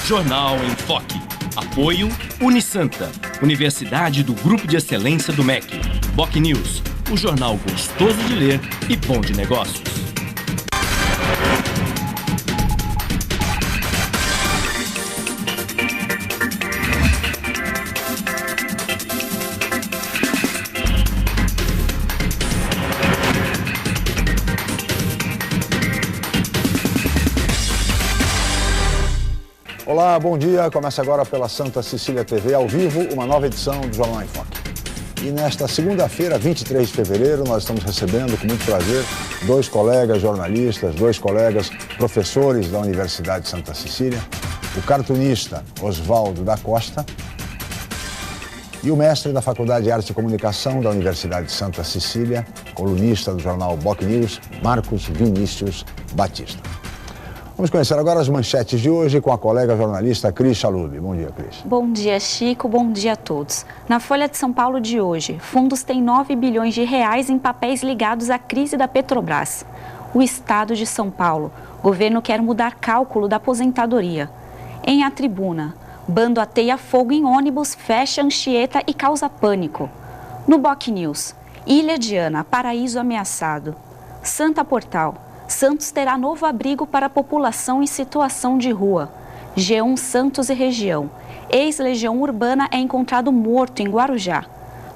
Jornal em Foque. Apoio Unisanta, Universidade do Grupo de Excelência do MEC. BocNews, o jornal gostoso de ler e bom de negócios. Olá, bom dia. Começa agora pela Santa Cecília TV, ao vivo, uma nova edição do Jornal em Foque. E nesta segunda-feira, 23 de fevereiro, nós estamos recebendo com muito prazer dois colegas jornalistas, dois colegas professores da Universidade de Santa Cecília, o cartunista Oswaldo da Costa e o mestre da Faculdade de Arte e Comunicação da Universidade de Santa Cecília, colunista do jornal BocNews, Marcos Vinícius Batista. Vamos conhecer agora as manchetes de hoje com a colega jornalista Cris Chalub. Bom dia, Cris. Bom dia, Chico. Bom dia a todos. Na Folha de São Paulo de hoje, fundos têm 9 bilhões de reais em papéis ligados à crise da Petrobras. O Estado de São Paulo. Governo quer mudar cálculo da aposentadoria. Em A Tribuna, bando ateia fogo em ônibus, fecha Anchieta e causa pânico. No BocNews, Ilha Diana, paraíso ameaçado. Santa Portal. Santos terá novo abrigo para a população em situação de rua. G1 Santos e região. Ex-legião urbana é encontrado morto em Guarujá.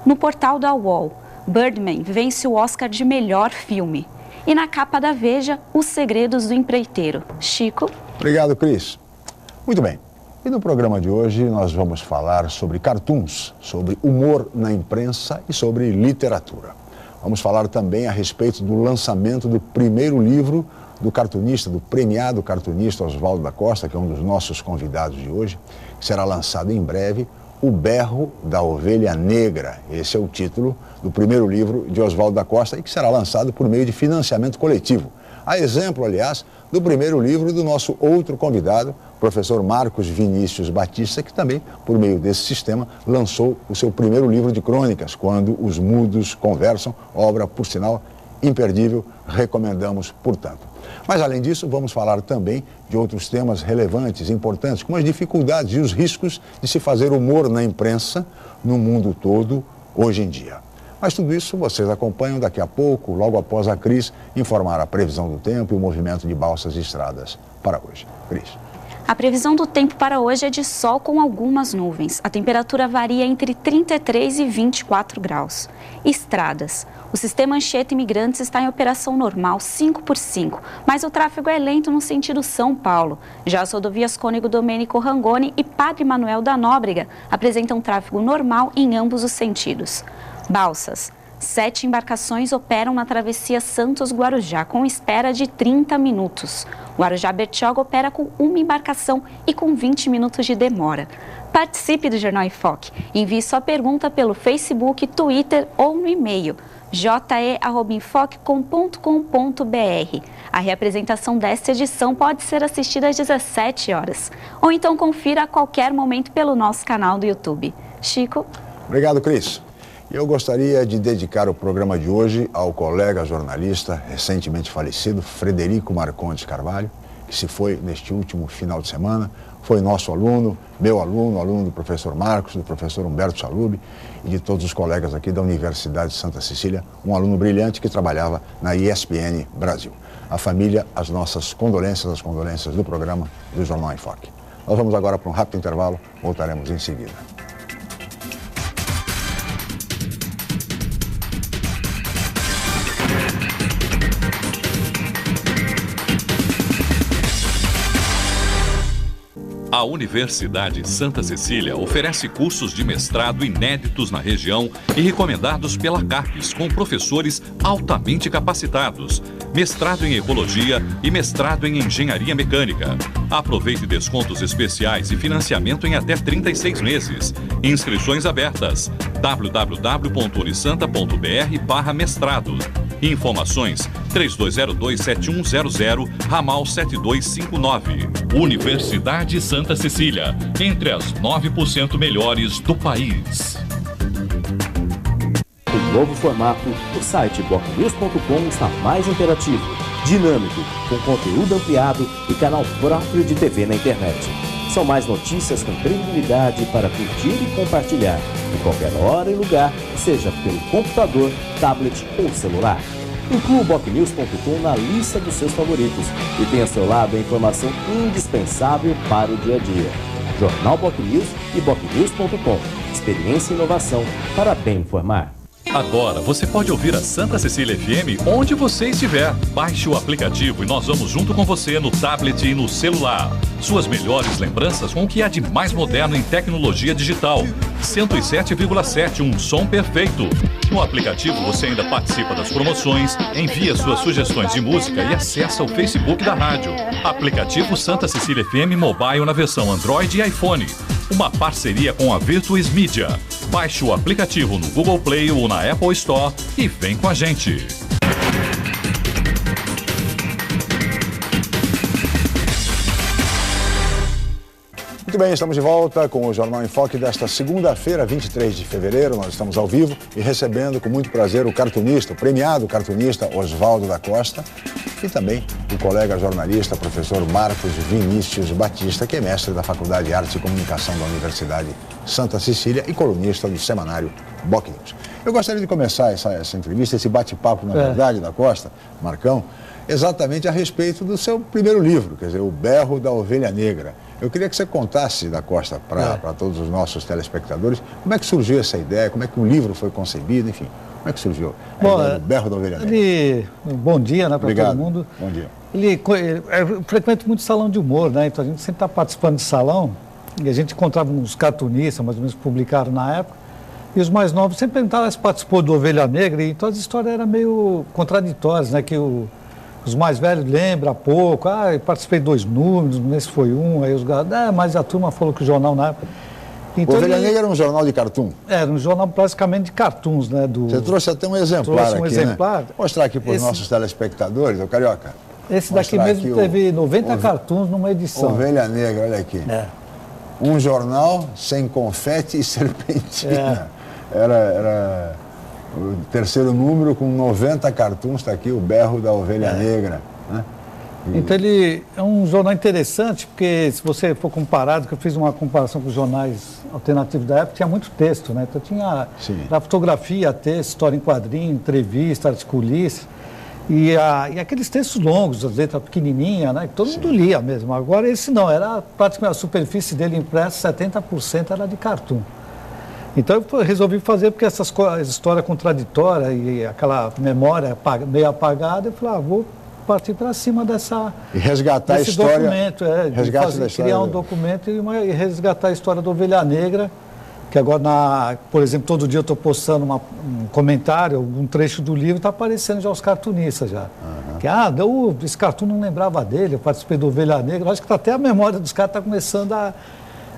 No portal da UOL, Birdman vence o Oscar de melhor filme. E na capa da Veja, Os Segredos do Empreiteiro. Chico? Obrigado, Cris. Muito bem. E no programa de hoje nós vamos falar sobre cartoons, sobre humor na imprensa e sobre literatura. Vamos falar também a respeito do lançamento do primeiro livro do cartunista, do premiado cartunista Oswaldo da Costa, que é um dos nossos convidados de hoje, que será lançado em breve, O Berro da Ovelha Negra. Esse é o título do primeiro livro de Oswaldo da Costa e que será lançado por meio de financiamento coletivo. A exemplo, aliás, do primeiro livro do nosso outro convidado, professor Marcos Vinícius Batista, que também, por meio desse sistema, lançou o seu primeiro livro de crônicas, Quando os Mudos Conversam, obra, por sinal, imperdível, recomendamos, portanto. Mas, além disso, vamos falar também de outros temas relevantes, importantes, como as dificuldades e os riscos de se fazer humor na imprensa no mundo todo, hoje em dia. Mas tudo isso vocês acompanham daqui a pouco, logo após a Cris informar a previsão do tempo e o movimento de balsas e estradas para hoje. Cris. A previsão do tempo para hoje é de sol com algumas nuvens. A temperatura varia entre 33 e 24 graus. Estradas. O sistema Anchieta Imigrantes está em operação normal 5x5, mas o tráfego é lento no sentido São Paulo. Já as rodovias Cônego Domênico Rangoni e Padre Manuel da Nóbrega apresentam tráfego normal em ambos os sentidos. Balsas. 7 embarcações operam na travessia Santos-Guarujá, com espera de 30 minutos. Guarujá-Bertioga opera com uma embarcação e com 20 minutos de demora. Participe do Jornal em Foque. Envie sua pergunta pelo Facebook, Twitter ou no e-mail je@enfoque.com.br. A reapresentação desta edição pode ser assistida às 17 horas. Ou então confira a qualquer momento pelo nosso canal do YouTube. Chico? Obrigado, Cris. Eu gostaria de dedicar o programa de hoje ao colega jornalista recentemente falecido, Frederico Marcondes Carvalho, que se foi neste último final de semana. Foi nosso aluno, meu aluno, aluno do professor Marcos, do professor Humberto Chalub e de todos os colegas aqui da Universidade de Santa Cecília, um aluno brilhante que trabalhava na ESPN Brasil. A família, as nossas condolências, as condolências do programa do Jornal em Foque. Nós vamos agora para um rápido intervalo, voltaremos em seguida. A Universidade Santa Cecília oferece cursos de mestrado inéditos na região e recomendados pela CAPES, com professores altamente capacitados. Mestrado em Ecologia e mestrado em Engenharia Mecânica. Aproveite descontos especiais e financiamento em até 36 meses. Inscrições abertas. www.unisanta.br/mestrado. Informações 3202-7100, ramal 7259. Universidade Santa Cecília, entre as 9% melhores do país. Com novo formato, o site BocNews.com está mais interativo, dinâmico, com conteúdo ampliado e canal próprio de TV na internet. São mais notícias com credibilidade para curtir e compartilhar, em qualquer hora e lugar, seja pelo computador, tablet ou celular. Inclua o BocNews.com na lista dos seus favoritos e tenha ao seu lado a informação indispensável para o dia a dia. Jornal BocNews e BocNews.com. Experiência e inovação para bem informar. Agora você pode ouvir a Santa Cecília FM onde você estiver. Baixe o aplicativo e nós vamos junto com você no tablet e no celular. Suas melhores lembranças com o que há de mais moderno em tecnologia digital. 107,7, um som perfeito. No aplicativo você ainda participa das promoções, envia suas sugestões de música e acessa o Facebook da rádio. Aplicativo Santa Cecília FM Mobile na versão Android e iPhone. Uma parceria com a Virtuis Media. Baixe o aplicativo no Google Play ou na Apple Store e vem com a gente. Muito bem, estamos de volta com o Jornal em Foque desta segunda-feira, 23 de fevereiro. Nós estamos ao vivo e recebendo com muito prazer o cartunista, o premiado cartunista Oswaldo da Costa e também o colega jornalista, professor Marcos Vinícius Batista, que é mestre da Faculdade de Arte e Comunicação da Universidade Santa Cecília e colunista do semanário BocNews. Eu gostaria de começar essa entrevista, esse bate-papo, na verdade, da Costa, Marcão, exatamente a respeito do seu primeiro livro, quer dizer, O Berro da Ovelha Negra. Eu queria que você contasse, da Costa, para todos os nossos telespectadores, como é que surgiu essa ideia, como é que o livro foi concebido, enfim, como é que surgiu a ideia do Berro da Ovelha Negra? Bom dia, né, para todo mundo. Bom dia. Eu frequento muito salão de humor, né, então a gente sempre está participando de salão, e a gente encontrava uns cartunistas, mais ou menos, que publicaram na época, e os mais novos sempre perguntavam se participou do Ovelha Negra, e então as histórias eram meio contraditórias, né, que os mais velhos lembram pouco, eu participei de 2 números, nesse foi um, aí os garotos, mas a turma falou que o jornal na época... Então, Ovelha Negra era um jornal de cartoon? Era um jornal basicamente de cartoons, né? Você trouxe até um exemplar aqui, exemplar. Né? Vou mostrar aqui para os nossos telespectadores, o Carioca. Esse daqui mesmo teve 90 cartoons numa edição. Ovelha Negra, olha aqui. Um jornal sem confete e serpentina. Era o terceiro número com 90 cartoons, está aqui, O Berro da Ovelha Negra. Né? Então ele é um jornal interessante, porque se você for comparado, que eu fiz uma comparação com os jornais alternativos da época, tinha muito texto, né? Então tinha fotografia, texto, história em quadrinho, entrevista, articulista, e aqueles textos longos, as letras pequenininhas, né? Que todo mundo lia mesmo. Agora esse não, era praticamente a superfície dele impressa, 70% era de cartoon. Então eu resolvi fazer, porque essa história contraditória e aquela memória meio apagada, eu falei, vou partir para cima dessa... E resgatar a história... documento, criar um documento e resgatar a história da Ovelha Negra, que agora, por exemplo, todo dia eu estou postando um comentário, um trecho do livro, está aparecendo já os cartunistas já. Que, esse cartoon não lembrava dele, eu participei do Ovelha Negra, eu acho que até a memória dos caras está começando a...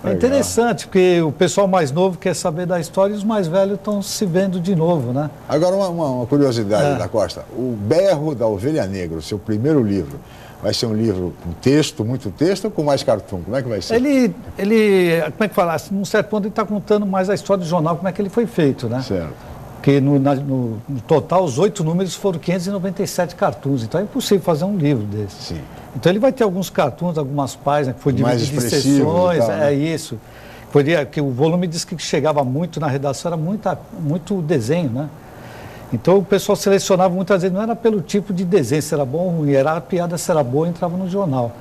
É interessante, porque o pessoal mais novo quer saber da história e os mais velhos estão se vendo de novo, né? Agora, uma curiosidade da Costa. O Berro da Ovelha Negra, o seu primeiro livro, vai ser um livro com texto, muito texto, ou com mais cartoon? Como é que vai ser? Ele como é que fala? Num certo ponto ele está contando mais a história do jornal, como é que ele foi feito, né? Certo. Porque no total, os 8 números foram 597 cartoons, então é impossível fazer um livro desse. Sim. Então ele vai ter alguns cartoons, algumas páginas que foi dividido em sessões, tal, né? Isso. Que o volume disse que chegava muito na redação, era muito desenho, né? Então o pessoal selecionava muitas vezes, não era pelo tipo de desenho, se era bom ou ruim, era a piada, se era boa, entrava no jornal.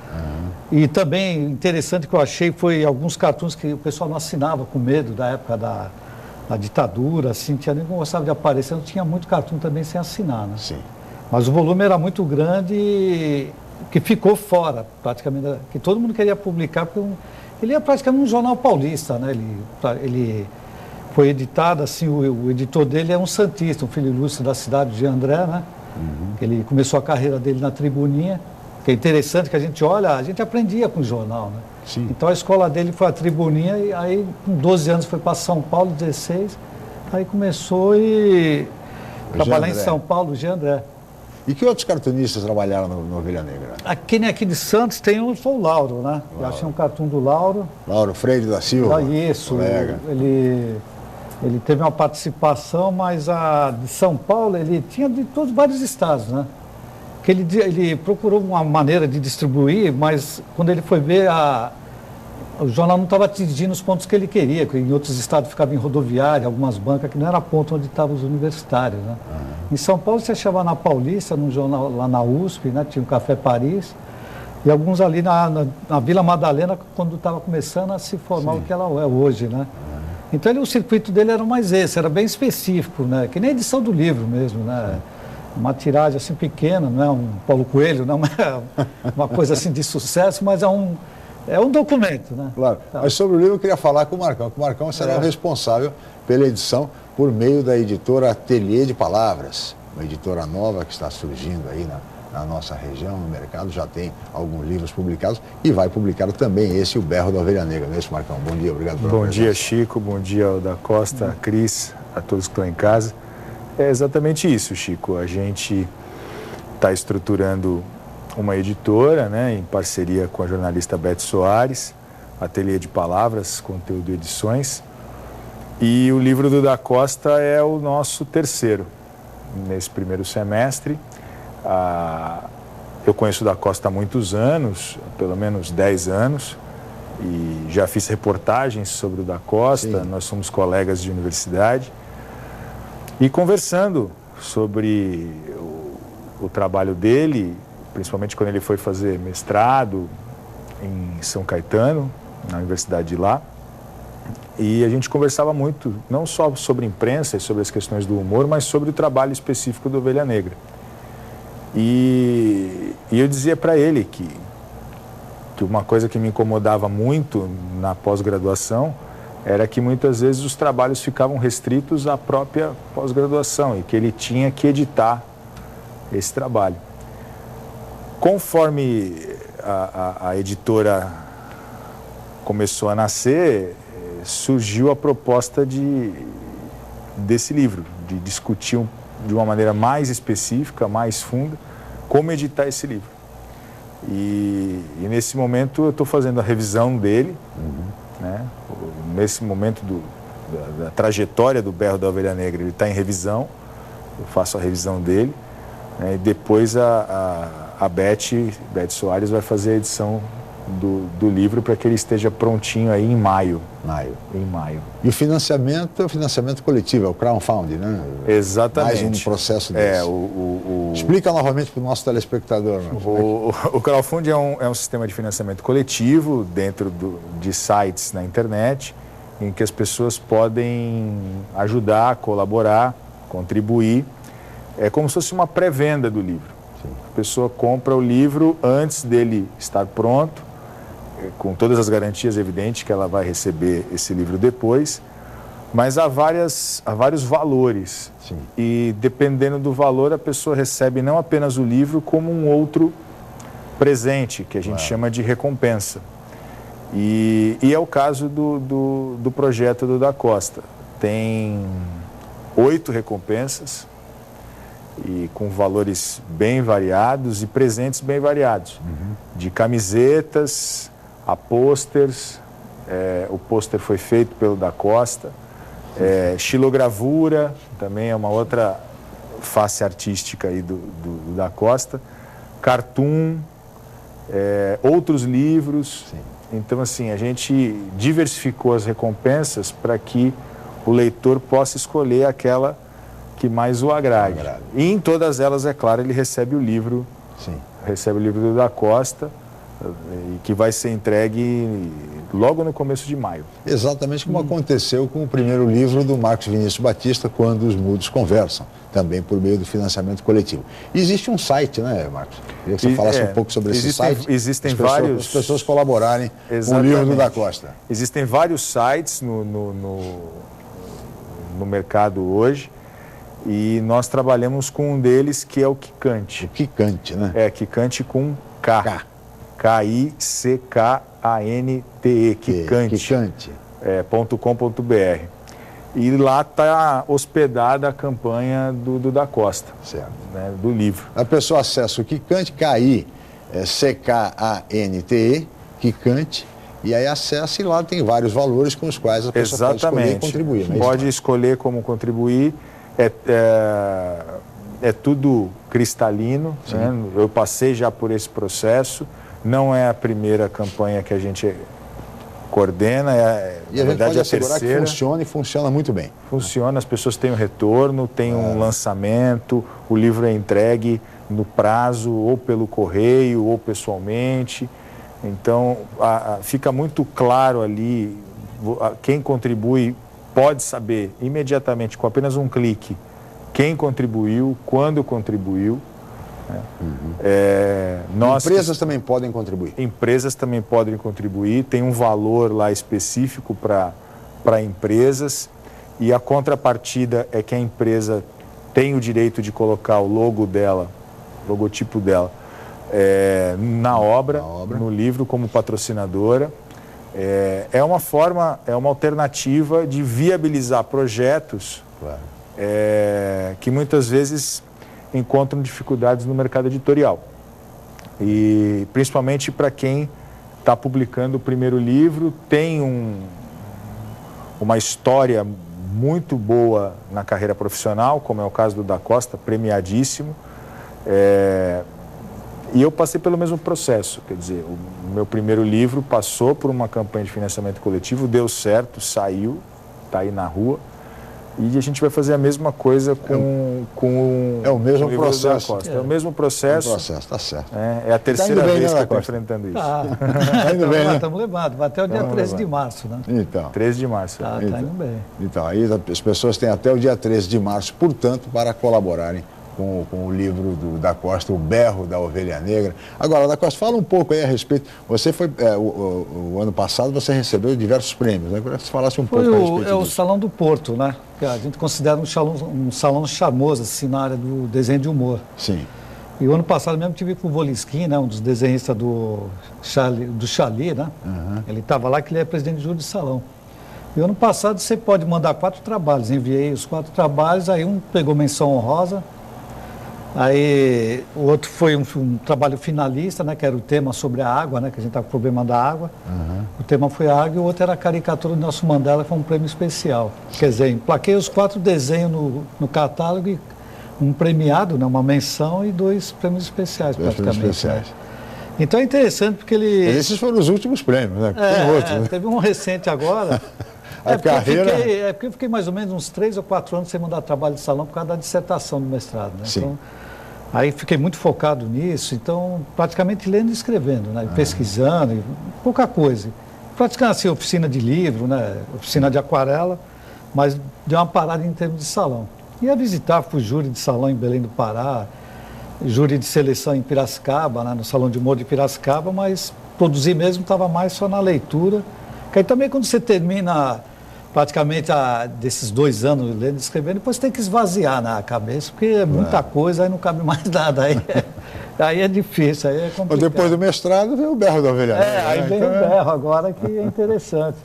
E também interessante que eu achei foi alguns cartoons que o pessoal não assinava com medo da época da ditadura, assim, nem gostava de aparecer, não tinha muito cartoon também sem assinar, né? Sim. Mas o volume era muito grande que ficou fora, praticamente, que todo mundo queria publicar, porque ele é praticamente um jornal paulista, né? Ele foi editado, assim, o editor dele é um santista, um filho ilustre da cidade de André, né? Ele começou a carreira dele na Tribuninha, que é interessante que a gente aprendia com o jornal, né? Sim. Então a escola dele foi a Tribuninha, e aí com 12 anos foi para São Paulo, 16, aí começou a trabalhar em São Paulo, Jean André. E que outros cartunistas trabalharam no Ovelha Negra? Aqui de Santos tem o Lauro, né? Eu achei um cartoon do Lauro. Lauro Freire da Silva. Isso, colega. Ele teve uma participação, mas a de São Paulo, ele tinha de vários estados, né? Que ele procurou uma maneira de distribuir, mas quando ele foi ver o jornal não estava atingindo os pontos que ele queria, que em outros estados ficava em rodoviária, algumas bancas, que não era ponto onde estavam os universitários, né? Em São Paulo, você achava na Paulista, num jornal lá na USP, né? Tinha o Café Paris, e alguns ali na Vila Madalena, quando estava começando a se formar o que ela é hoje, né? Então, o circuito dele era mais esse, era bem específico, né? Que nem a edição do livro mesmo, né? Uma tiragem assim pequena, não é um Paulo Coelho, não é uma coisa assim de sucesso, mas é um documento, né? Claro. Mas sobre o livro eu queria falar com o Marcão, que o Marcão será o responsável pela edição por meio da editora Ateliê de Palavras, uma editora nova que está surgindo aí na nossa região, no mercado, já tem alguns livros publicados e vai publicar também esse, O Berro da Ovelha Negra. Não é isso, Marcão? Bom dia, obrigado pela presença. Bom dia, Chico, bom dia ao da Costa, a Cris, a todos que estão em casa. É exatamente isso, Chico. A gente está estruturando uma editora, né, em parceria com a jornalista Beth Soares, Ateliê de Palavras, Conteúdo e Edições. E o livro do Da Costa é o nosso terceiro nesse primeiro semestre. Eu conheço o Da Costa há muitos anos, pelo menos 10 anos, e já fiz reportagens sobre o Da Costa. Sim. Nós somos colegas de universidade. E conversando sobre o trabalho dele, principalmente quando ele foi fazer mestrado em São Caetano, na universidade de lá, e a gente conversava muito, não só sobre imprensa e sobre as questões do humor, mas sobre o trabalho específico do Ovelha Negra. E eu dizia para ele que uma coisa que me incomodava muito na pós-graduação era que muitas vezes os trabalhos ficavam restritos à própria pós-graduação e que ele tinha que editar esse trabalho. Conforme a editora começou a nascer, surgiu a proposta desse livro, de discutir de uma maneira mais específica, mais funda, como editar esse livro. E nesse momento eu estou fazendo a revisão dele, né? Nesse momento da trajetória do Berro da Ovelha Negra, ele está em revisão, eu faço a revisão dele, né? E depois a Beth Soares vai fazer a edição do livro para que ele esteja prontinho aí em maio. Em maio. E o financiamento é o financiamento coletivo, é o crowdfunding, né? Exatamente. Mais um processo desse. Explica novamente para o nosso telespectador. O crowdfunding é um sistema de financiamento coletivo dentro de sites na internet, em que as pessoas podem ajudar, colaborar, contribuir. É como se fosse uma pré-venda do livro. Sim. A pessoa compra o livro antes dele estar pronto, com todas as garantias evidentes que ela vai receber esse livro depois, mas há vários valores. Sim. E dependendo do valor, a pessoa recebe não apenas o livro, como um outro presente, que a gente chama de recompensa. E é o caso do projeto do Da Costa. Tem 8 recompensas, e com valores bem variados e presentes bem variados. De camisetas a pôsteres, o pôster foi feito pelo Da Costa, xilogravura, também é uma outra face artística aí do Da Costa, cartoon, outros livros. Sim. Então, assim, a gente diversificou as recompensas para que o leitor possa escolher aquela que mais o agrade. E em todas elas, é claro, ele recebe o livro. Sim. Recebe o livro do Da Costa, que vai ser entregue logo no começo de maio. Exatamente como aconteceu com o primeiro livro do Marcos Vinícius Batista, Quando os Mudos Conversam, também por meio do financiamento coletivo. Existe um site, né, Marcos? Queria que você falasse um pouco sobre esse site. Existem vários... As pessoas colaborarem com o livro do Da Costa. Existem vários sites no mercado hoje, e nós trabalhamos com um deles, que é o Kikante. O Kikante, né? Kikante com K. K-I-C-K-A-N-T-E, Kikante. .com.br. E lá está hospedada a campanha do Da Costa, certo, né, do livro. A pessoa acessa o Kikante, K-I-C-K-A-N-T-E, Kikante, e aí acessa e lá tem vários valores com os quais a pessoa pode escolher contribuir. Pode escolher como contribuir. É tudo cristalino, né? Eu passei já por esse processo, não é a primeira campanha que a gente coordena, e a gente pode assegurar que funciona e funciona muito bem. Funciona, as pessoas têm um retorno, tem um lançamento, o livro é entregue no prazo, ou pelo correio, ou pessoalmente. Então, fica muito claro ali, quem contribui pode saber imediatamente, com apenas um clique, quem contribuiu, quando contribuiu. Empresas também podem contribuir. Empresas também podem contribuir, tem um valor lá específico para empresas, e a contrapartida é que a empresa tem o direito de colocar o logo dela, o logotipo dela, na obra, no livro, como patrocinadora. É uma forma, é uma alternativa de viabilizar projetos que muitas vezes encontram dificuldades no mercado editorial. E principalmente para quem está publicando o primeiro livro, tem uma história muito boa na carreira profissional, como é o caso do Da Costa, premiadíssimo. E eu passei pelo mesmo processo, quer dizer, o meu primeiro livro passou por uma campanha de financiamento coletivo, deu certo, saiu, está aí na rua, e a gente vai fazer a mesma coisa com o mesmo processo. É o mesmo processo. Está certo. É a terceira vez que eu estou enfrentando isso. Está indo bem, né? Estamos levando, vai até o dia 13 de março, né? Então. 13 de março. Está indo bem. Então, aí as pessoas têm até o dia 13 de março, portanto, para colaborarem com o livro do Da Costa, O Berro da Ovelha Negra. Agora, Da Costa, fala um pouco aí a respeito. Você foi, o ano passado, você recebeu diversos prêmios, né? Queria que você falasse um pouco a respeito disso. O Salão do Porto, né? Que a gente considera um salão charmoso, assim, na área do desenho de humor. Sim. E o ano passado mesmo tive com o Voliskin, né? Um dos desenhistas do Chali, né? Ele estava lá, que ele é presidente de júri de salão. E o ano passado você pode mandar 4 trabalhos. Enviei os 4 trabalhos, aí um pegou menção honrosa. Aí o outro foi um trabalho finalista, né, que era o tema sobre a água, né, que a gente está com o problema da água. O tema foi a água, e o outro era a caricatura do Nelson Mandela, que foi um prêmio especial. Quer dizer, emplaquei os 4 desenhos no catálogo, e um premiado, né, uma menção, e 2 prêmios especiais, praticamente. Prêmios especiais. Né? Então é interessante porque ele... Esses foram os últimos prêmios, né? Tem outros, né? Teve um recente agora. Porque eu fiquei mais ou menos uns 3 ou 4 anos sem mandar trabalho de salão por causa da dissertação do mestrado, né? Sim. Então, aí fiquei muito focado nisso, então praticamente lendo e escrevendo, né? Pesquisando, pouca coisa. Praticando assim, oficina de livro, né? Oficina de aquarela, mas deu uma parada em termos de salão. Ia visitar, fui júri de salão em Belém do Pará, júri de seleção em Piracicaba, né? No Salão de Humor de Piracicaba, mas produzir mesmo estava mais só na leitura. Que aí também quando você termina praticamente desses 2 anos lendo e escrevendo, depois tem que esvaziar na cabeça, porque é muita coisa, aí não cabe mais nada. Aí é difícil, aí é complicado. Mas depois do mestrado veio o Berro da Ovelha Negra. Aí vem o Berro agora, que é interessante.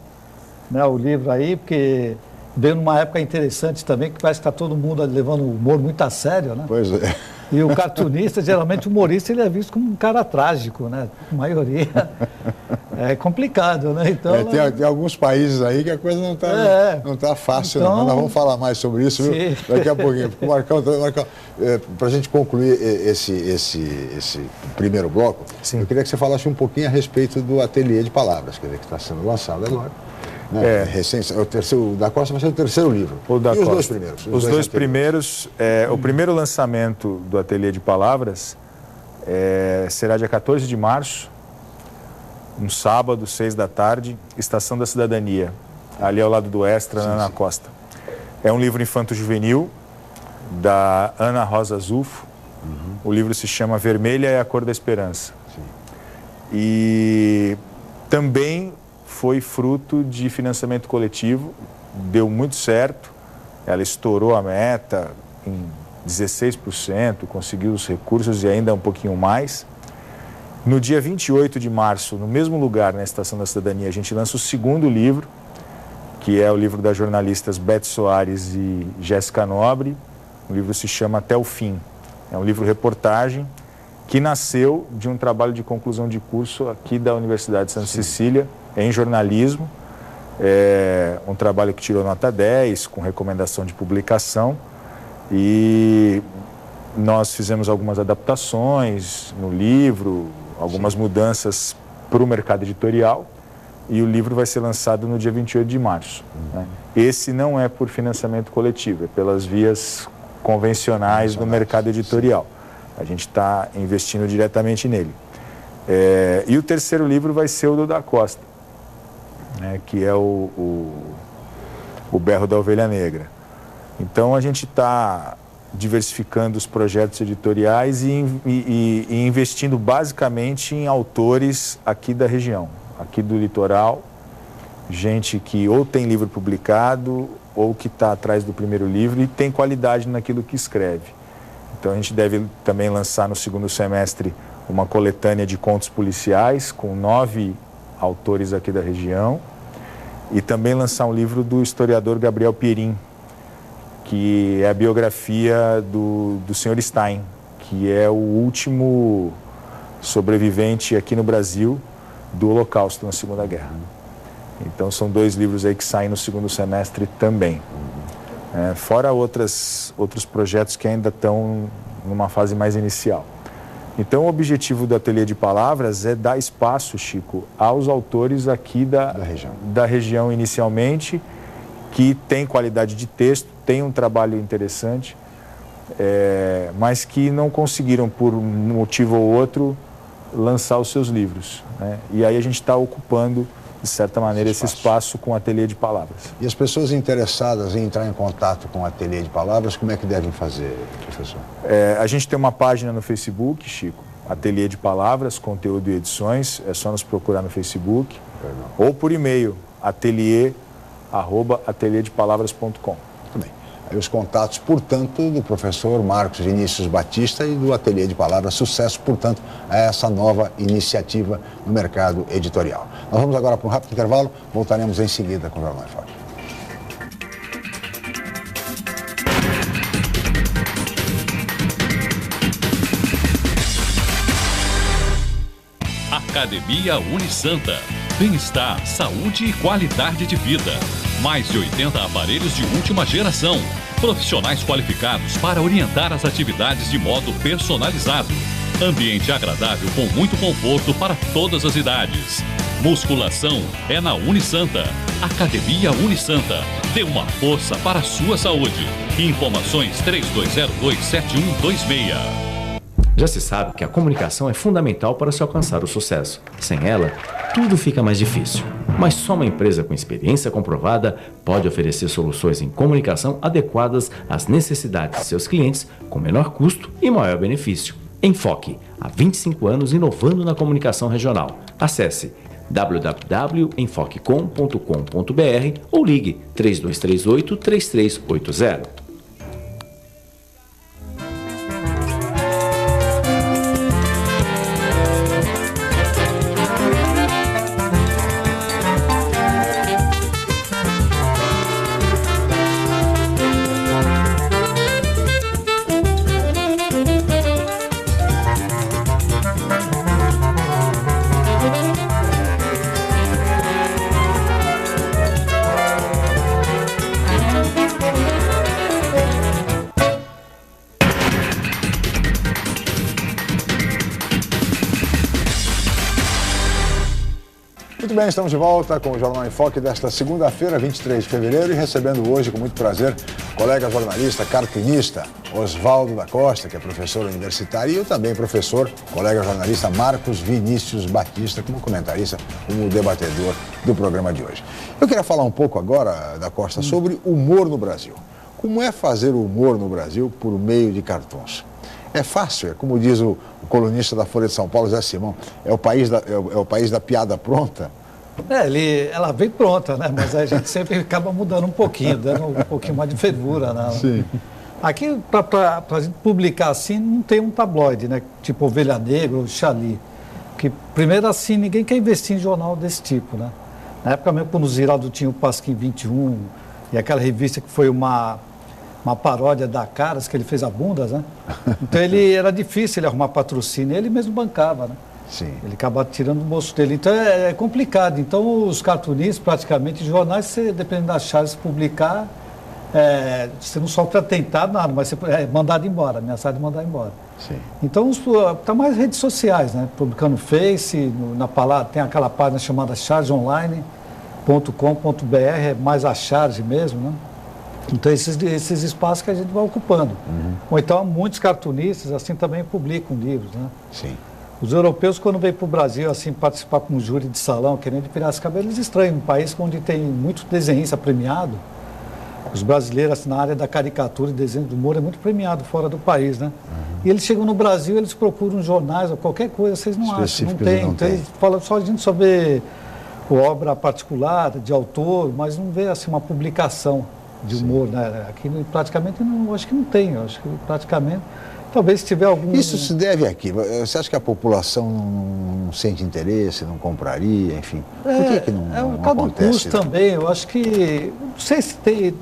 Né, o livro aí, porque veio numa época interessante também, que parece que está todo mundo levando o humor muito a sério, né? Pois é. E o cartunista, geralmente o humorista, ele é visto como um cara trágico, né? A maioria é complicado, né? Então, tem alguns países aí que a coisa não está fácil, então, não. Mas nós vamos falar mais sobre isso, viu? Daqui a pouquinho. Marcão, para a gente concluir esse primeiro bloco, eu queria que você falasse um pouquinho a respeito do Ateliê de Palavras, quer dizer, que está sendo lançado agora. O Da Costa vai ser o terceiro livro. O Da Costa. Os 2 primeiros? Os 2 primeiros, o primeiro lançamento do Ateliê de Palavras será dia 14 de março, um sábado, 6 da tarde, Estação da Cidadania, ali ao lado do Extra, na Ana Costa. É um livro infanto-juvenil, da Ana Rosa Zufo. O livro se chama Vermelha é a Cor da Esperança. E também foi fruto de financiamento coletivo, deu muito certo, ela estourou a meta em 16%, conseguiu os recursos e ainda um pouquinho mais. No dia 28 de março, no mesmo lugar, na Estação da Cidadania, a gente lança o segundo livro, que é o livro das jornalistas Beth Soares e Jéssica Nobre. O livro se chama Até o Fim. É um livro-reportagem que nasceu de um trabalho de conclusão de curso aqui da Universidade de Santa Cecília, em jornalismo, um trabalho que tirou nota 10, com recomendação de publicação, e nós fizemos algumas adaptações no livro, algumas mudanças para o mercado editorial, e o livro vai ser lançado no dia 28 de março. Né? Esse não é por financiamento coletivo, é pelas vias convencionais do mercado editorial. A gente está investindo diretamente nele. E o terceiro livro vai ser o do Da Costa, né, que é o Berro da Ovelha Negra. Então a gente está diversificando os projetos editoriais e investindo basicamente em autores aqui da região, aqui do litoral, gente que ou tem livro publicado ou que está atrás do primeiro livro e tem qualidade naquilo que escreve. Então a gente deve também lançar no segundo semestre uma coletânea de contos policiais com 9 autores aqui da região e também lançar um livro do historiador Gabriel Pierin, que é a biografia do Sr. Stein, que é o último sobrevivente aqui no Brasil do Holocausto na Segunda Guerra. Então são 2 livros aí que saem no segundo semestre também. Fora outros projetos que ainda estão numa fase mais inicial. Então o objetivo do Ateliê de Palavras é dar espaço, Chico, aos autores aqui da região inicialmente, que tem qualidade de texto, tem um trabalho interessante, mas que não conseguiram, por um motivo ou outro, lançar os seus livros. Né? E aí a gente está ocupando, de certa maneira, esse espaço com o Ateliê de Palavras. E as pessoas interessadas em entrar em contato com o Ateliê de Palavras, como é que devem fazer, professor? A gente tem uma página no Facebook, Chico, Ateliê de Palavras, conteúdo e edições, é só nos procurar no Facebook, ou por e-mail, ateliê@ateliedepalavras.com. Muito bem. Aí os contatos, portanto, do professor Marcos Vinícius Batista e do Ateliê de Palavras. Sucesso, portanto, a essa nova iniciativa no mercado editorial. Nós vamos agora para um rápido intervalo, voltaremos em seguida com o Jornal em Foque. Academia Unisanta. Bem-estar, saúde e qualidade de vida. Mais de 80 aparelhos de última geração. Profissionais qualificados para orientar as atividades de modo personalizado. Ambiente agradável com muito conforto para todas as idades. Musculação é na Unisanta. Academia Unisanta. Dê uma força para a sua saúde. Informações 3202-7126. Já se sabe que a comunicação é fundamental para se alcançar o sucesso. Sem ela, tudo fica mais difícil. Mas só uma empresa com experiência comprovada pode oferecer soluções em comunicação adequadas às necessidades de seus clientes, com menor custo e maior benefício. Enfoque, há 25 anos inovando na comunicação regional. Acesse www.enfoquecom.com.br ou ligue 3238-3380. Muito bem, estamos de volta com o Jornal em Foque desta segunda-feira, 23 de fevereiro, e recebendo hoje, com muito prazer, colega jornalista, cartunista, Oswaldo da Costa, que é professor universitário, e eu também professor, colega jornalista Marcos Vinícius Batista, como comentarista, como debatedor do programa de hoje. Eu queria falar um pouco agora, da Costa, sobre humor no Brasil. Como é fazer humor no Brasil por meio de cartões? É fácil, é como diz o colunista da Folha de São Paulo, Zé Simão, é o país da piada pronta. Ela vem pronta, né? Mas a gente sempre acaba mudando um pouquinho, dando um pouquinho mais de fervura, né? Sim. Aqui, para a gente publicar assim, não tem um tabloide, né? Tipo Ovelha Negra ou Xali. Que, primeiro assim, ninguém quer investir em jornal desse tipo, né? Na época mesmo, quando o Ziraldo tinha o Pasquim 21 e aquela revista que foi uma paródia da Caras, que ele fez a Bundas, né? Então era difícil ele arrumar patrocínio, ele mesmo bancava, né? Sim. Ele acaba tirando o bolso dele. Então é complicado. Então os cartunistas, praticamente, jornais, dependendo das chaves publicar, você não sofre atentado, nada, mas você é mandado embora, ameaçado de mandar embora. Sim. Então, está mais redes sociais, né? Publicando no Face, tem aquela página chamada chargeonline.com.br, é mais a charge mesmo, né? Então, esses espaços que a gente vai ocupando. Ou então, muitos cartunistas, assim, também publicam livros, né? Sim. Os europeus, quando vêm para o Brasil, assim, participar como júri de salão, querendo de Piracicaba, eles estranham. Um país onde tem muito desenhista premiado, os brasileiros, assim, na área da caricatura e desenho do humor, é muito premiado fora do país, né? E eles chegam no Brasil, eles procuram jornais ou qualquer coisa, vocês não acham, não tem. Então, eles falam só a gente sobre obra particular, de autor, mas não vê, assim, uma publicação de humor, né? Aqui praticamente, não, acho que não tem, acho que praticamente... Talvez se tiver algum... Isso se deve aqui. Você acha que a população não sente interesse, não compraria, enfim? Por que não acontece? Custo também, eu acho que... Não sei se tem...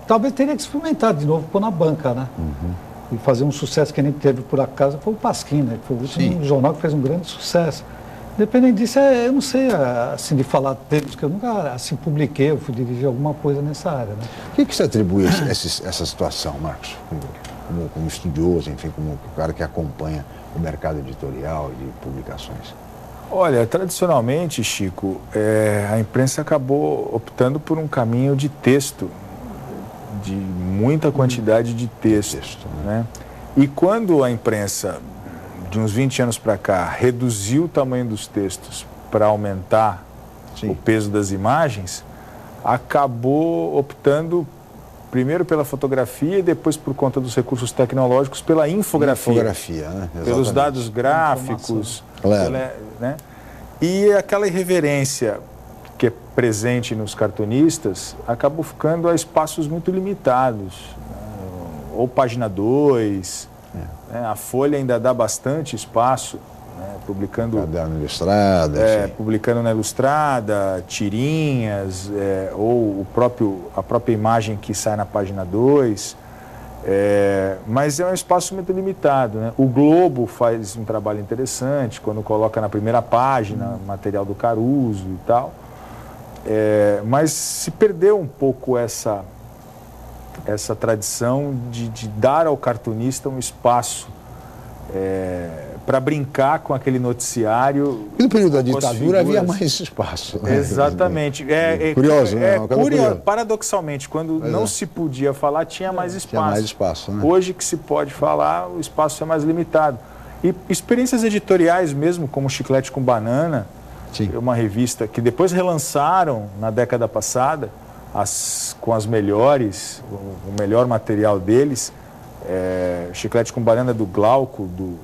Talvez teria que experimentar de novo, pôr na banca, né? E fazer um sucesso que nem teve por acaso, foi o Pasquim, né? Que foi o último jornal que fez um grande sucesso. Independente disso, eu não sei, assim, de falar termos que eu nunca, assim, publiquei, eu fui dirigir alguma coisa nessa área, né? O que você atribui essa situação, Marcos? Como estudioso, enfim, como o cara que acompanha o mercado editorial e de publicações? Olha, tradicionalmente, Chico, a imprensa acabou optando por um caminho de texto, de muita quantidade de texto, né? E quando a imprensa, de uns 20 anos para cá, reduziu o tamanho dos textos para aumentar o peso das imagens, acabou optando primeiro pela fotografia e depois, por conta dos recursos tecnológicos, pela infografia. Né? Pelos dados gráficos. Claro. Né? E aquela irreverência que é presente nos cartunistas acabou ficando a espaços muito limitados. Ou página 2, né? A Folha ainda dá bastante espaço, né? Publicando... Caderno Ilustrado. Publicando na Ilustrada, tirinhas, ou a própria imagem que sai na página 2. Mas é um espaço muito limitado, né? O Globo faz um trabalho interessante, quando coloca na primeira página material do Caruso e tal. Mas se perdeu um pouco essa tradição de dar ao cartunista um espaço para brincar com aquele noticiário. E no período da ditadura havia mais espaço. Né? Exatamente. Curioso, né? Curioso. Paradoxalmente, quando não se podia falar, tinha mais espaço. Tinha mais espaço, né? Hoje que se pode falar, o espaço é mais limitado. E experiências editoriais mesmo, como Chiclete com Banana, uma revista que depois relançaram na década passada, com as melhores, o melhor material deles, Chiclete com Banana do Glauco, do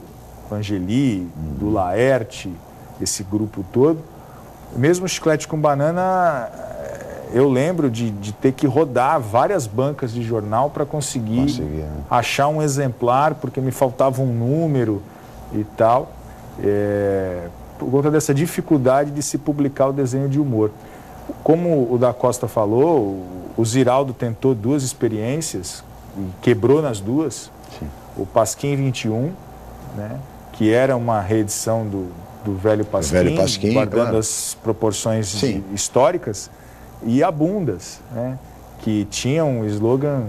Angeli, do Laerte, esse grupo todo. Mesmo Chiclete com Banana, eu lembro de ter que rodar várias bancas de jornal para conseguir achar um exemplar, porque me faltava um número e tal, por conta dessa dificuldade de se publicar o desenho de humor. Como o da Costa falou, o Ziraldo tentou 2 experiências e quebrou nas 2. O Pasquim 21, né, que era uma reedição do Velho Pasquim, guardando as proporções históricas, e a Bundas, né, que tinha um slogan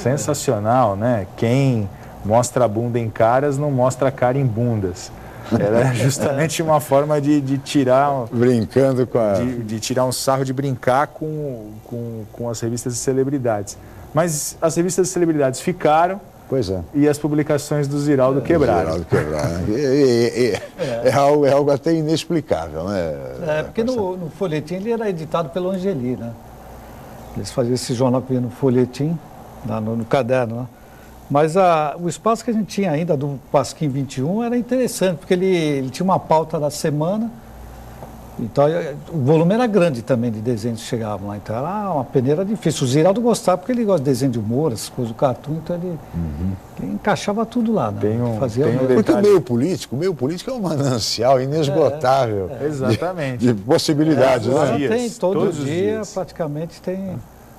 sensacional, né? Quem mostra a bunda em caras não mostra a cara em bundas. Era justamente uma forma de tirar... Brincando com a... De tirar um sarro, de brincar com as revistas de celebridades. Mas as revistas de celebridades ficaram. Pois é. E as publicações do Ziraldo quebraram. É algo até inexplicável, né? Porque no folhetim ele era editado pelo Angeli, né? Eles faziam esse jornal que vinha no folhetim, no caderno, né? Mas o espaço que a gente tinha ainda do Pasquim 21 era interessante, porque ele tinha uma pauta da semana, então o volume era grande também de desenhos que chegavam lá, então era uma peneira difícil. O Ziraldo gostava porque ele gosta de desenho de humor, essas coisas do cartoon, então ele encaixava tudo lá, né? Porque o meio político é um manancial inesgotável exatamente. De possibilidades. Né? Tem, todo dia praticamente tem...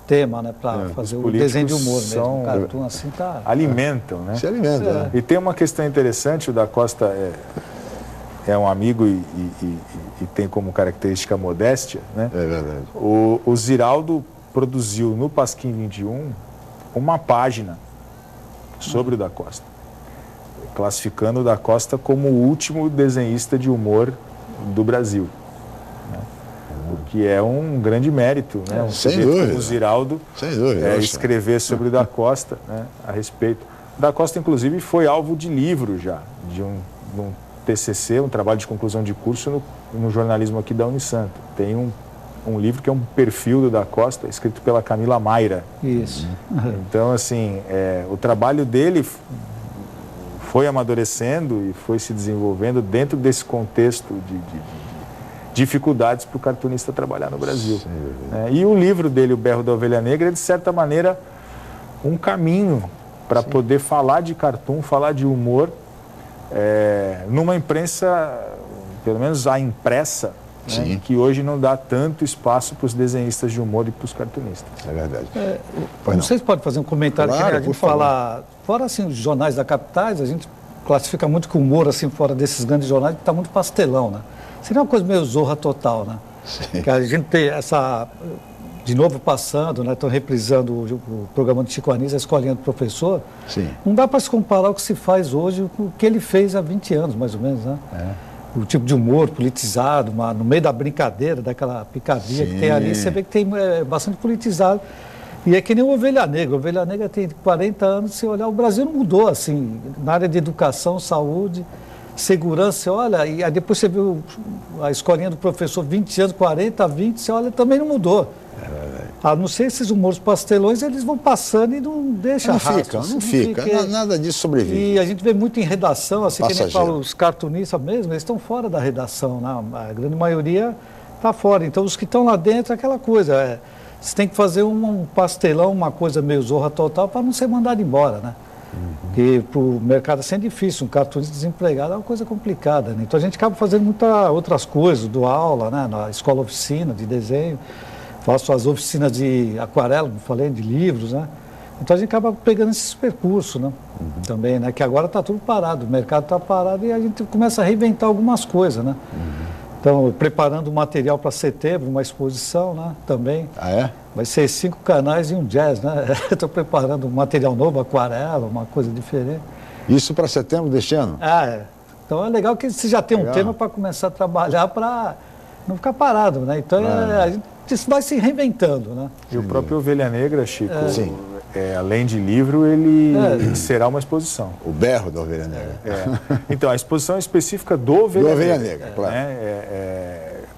tema, né, para fazer o desenho de humor mesmo, o cartoon assim tá... Alimentam, né? Se alimentam, né? E tem uma questão interessante, o da Costa é um amigo e tem como característica a modéstia, né? É verdade. O Ziraldo produziu no Pasquim 21 uma página sobre o Da Costa, classificando o Da Costa como o último desenhista de humor do Brasil, né? O que é um grande mérito, né? Um sem sujeito dúvida. como o Ziraldo escrever sobre o Da Costa, né? A respeito. O Da Costa, inclusive, foi alvo de livro já, de um TCC, um trabalho de conclusão de curso no jornalismo aqui da Unisanta. Tem um livro que é um perfil do Da Costa, escrito pela Camila Mayra. Isso. Então, assim, o trabalho dele foi amadurecendo e foi se desenvolvendo dentro desse contexto de dificuldades para o cartunista trabalhar no Brasil. E o livro dele, O Berro da Ovelha Negra, é, de certa maneira, um caminho para poder falar de cartoon, falar de humor, numa imprensa, pelo menos a impressa, né, que hoje não dá tanto espaço para os desenhistas de humor e para os cartunistas. É verdade. Não sei se pode fazer um comentário claro, aqui, né? A gente fala, fora assim, os jornais da capitais, a gente classifica muito que o humor, assim, fora desses grandes jornais, está muito pastelão, né? Seria uma coisa meio Zorra Total, né? Sim. Que a gente tem essa, de novo passando, né? Estão reprisando o programa de Chico Anísio, a Escolinha do Professor. Sim. Não dá para se comparar o que se faz hoje com o que ele fez há 20 anos, mais ou menos, né? O tipo de humor politizado, no meio da brincadeira, daquela picadinha que tem ali, você vê que tem bastante politizado. E é que nem o Ovelha Negra. O Ovelha Negra tem 40 anos, se olhar, o Brasil não mudou, assim, na área de educação, saúde, segurança, você olha, e aí depois você viu a Escolinha do Professor, 20 anos, 40, 20, você olha, também não mudou. A não ser esses humores pastelões, eles vão passando e não deixam rastros. Não fica. Nada disso sobrevive. E a gente vê muito em redação, assim, que nem Passageiro. fala, os cartunistas mesmo, eles estão fora da redação, né? A grande maioria está fora. Então, os que estão lá dentro, é aquela coisa, você tem que fazer um pastelão, uma coisa meio Zorra Total, para não ser mandado embora, né? Porque para o mercado assim é difícil, um cartunista desempregado é uma coisa complicada, né? Então, a gente acaba fazendo muitas outras coisas, dou aula, né? Na escola oficina de desenho, faço as oficinas de aquarela, como falei, de livros, né? Então a gente acaba pegando esses percursos, né? Também, né? Que agora está tudo parado, o mercado está parado e a gente começa a reinventar algumas coisas, né? Então, preparando material para setembro, uma exposição, né? Também. Ah, é? Vai ser 5 canais e um jazz, né? Estou preparando um material novo, aquarela, uma coisa diferente. Isso para setembro deste ano? Então é legal que você já tem um tema para começar a trabalhar para não ficar parado, né? Então a gente vai se reinventando, né? E o próprio Ovelha Negra, Chico, além de livro, ele será uma exposição. O Berro da Ovelha Negra. Então, a exposição é específica do Ovelha Negra, claro.